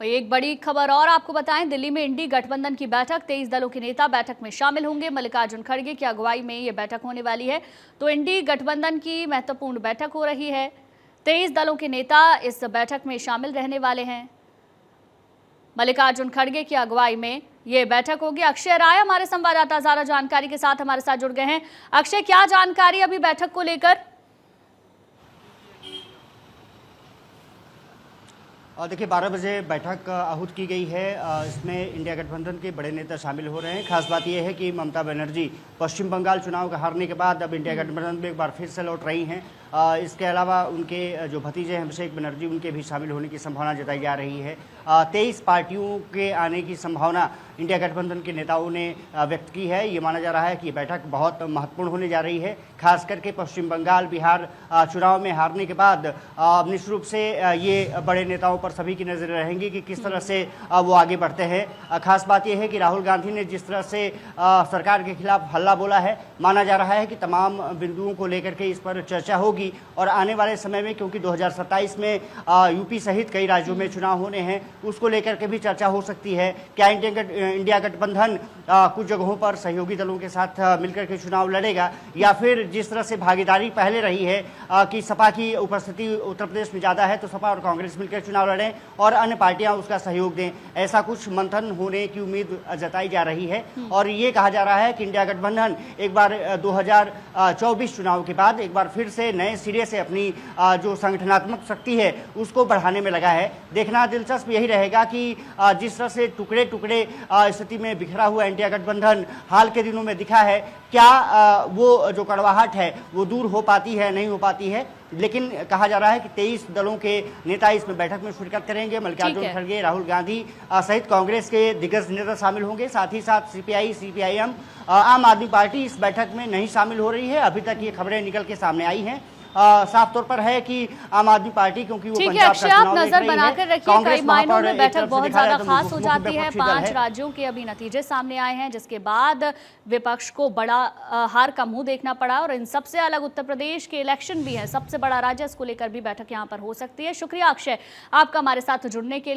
एक बड़ी खबर और आपको बताएं, दिल्ली में इंडी गठबंधन की बैठक, 23 दलों के नेता बैठक में शामिल होंगे। मल्लिकार्जुन खड़गे की अगुवाई में ये बैठक होने वाली है। तो इंडी गठबंधन की महत्वपूर्ण बैठक हो रही है। 23 दलों के नेता इस बैठक में शामिल रहने वाले हैं। मल्लिकार्जुन खड़गे की अगुवाई में ये बैठक होगी। अक्षय राय हमारे संवाददाता ज्यादा जानकारी के साथ हमारे साथ जुड़ गए हैं। अक्षय, क्या जानकारी अभी बैठक को लेकर? देखिए 12 बजे बैठक आहूत की गई है। इसमें इंडिया गठबंधन के बड़े नेता शामिल हो रहे हैं। खास बात यह है कि ममता बनर्जी पश्चिम बंगाल चुनाव का हारने के बाद अब इंडिया गठबंधन में एक बार फिर से लौट रही हैं। इसके अलावा उनके जो भतीजे हैं अभिषेक बनर्जी, उनके भी शामिल होने की संभावना जताई जा रही है। 23 पार्टियों के आने की संभावना इंडिया गठबंधन के नेताओं ने व्यक्त की है। ये माना जा रहा है कि बैठक बहुत महत्वपूर्ण होने जा रही है। खास करके पश्चिम बंगाल, बिहार चुनाव में हारने के बाद निश्चित रूप से ये बड़े नेताओं पर सभी की नजर रहेंगी कि किस तरह से वो आगे बढ़ते हैं। खास बात यह है कि राहुल गांधी ने जिस तरह से सरकार के खिलाफ हल्ला बोला है, माना जा रहा है कि तमाम बिंदुओं को लेकर के इस पर चर्चा होगी। और आने वाले समय में, क्योंकि 2027 में यूपी सहित कई राज्यों में चुनाव होने हैं, उसको लेकर के भी चर्चा हो सकती है। क्या इंडिया गठबंधन कुछ जगहों पर सहयोगी दलों के साथ मिलकर के चुनाव लड़ेगा, या फिर जिस तरह से भागीदारी पहले रही है कि सपा की उपस्थिति उत्तर प्रदेश में ज़्यादा है तो सपा और कांग्रेस मिलकर चुनाव लड़ें और अन्य पार्टियां उसका सहयोग दें, ऐसा कुछ मंथन होने की उम्मीद जताई जा रही है। और ये कहा जा रहा है कि इंडिया गठबंधन एक बार 2024 चुनाव के बाद एक बार फिर से नए सिरे से अपनी जो संगठनात्मक शक्ति है उसको बढ़ाने में लगा है। देखना दिलचस्प यही रहेगा कि जिस तरह से टुकड़े टुकड़े स्थिति में बिखरा हुआ इंडिया गठबंधन हाल के दिनों में दिखा है, क्या वो जो कड़वाहट है वो दूर हो पाती है, नहीं हो पाती है। लेकिन कहा जा रहा है कि 23 दलों के नेता इसमें बैठक में शिरकत करेंगे। मल्लिकार्जुन खड़गे, राहुल गांधी सहित कांग्रेस के दिग्गज नेता शामिल होंगे। साथ ही साथ सीपीआई, सीपीआईएम, आम आदमी पार्टी इस बैठक में नहीं शामिल हो रही है। अभी तक ये खबरें निकल के सामने आई हैं। साफ तौर पर है कि आम आदमी पार्टी, क्योंकि वो पंजाब का चुनाव आप नजर बनाकर रखिए, कई मायनों में बैठक बहुत ज्यादा खास हो जाती है। 5 राज्यों के अभी नतीजे सामने आए हैं, जिसके बाद विपक्ष को बड़ा हार का मुंह देखना पड़ा। और इन सबसे अलग उत्तर प्रदेश के इलेक्शन भी है, सबसे बड़ा राज्य, इसको लेकर भी बैठक यहाँ पर हो सकती है। शुक्रिया अक्षय आपका हमारे साथ जुड़ने के लिए।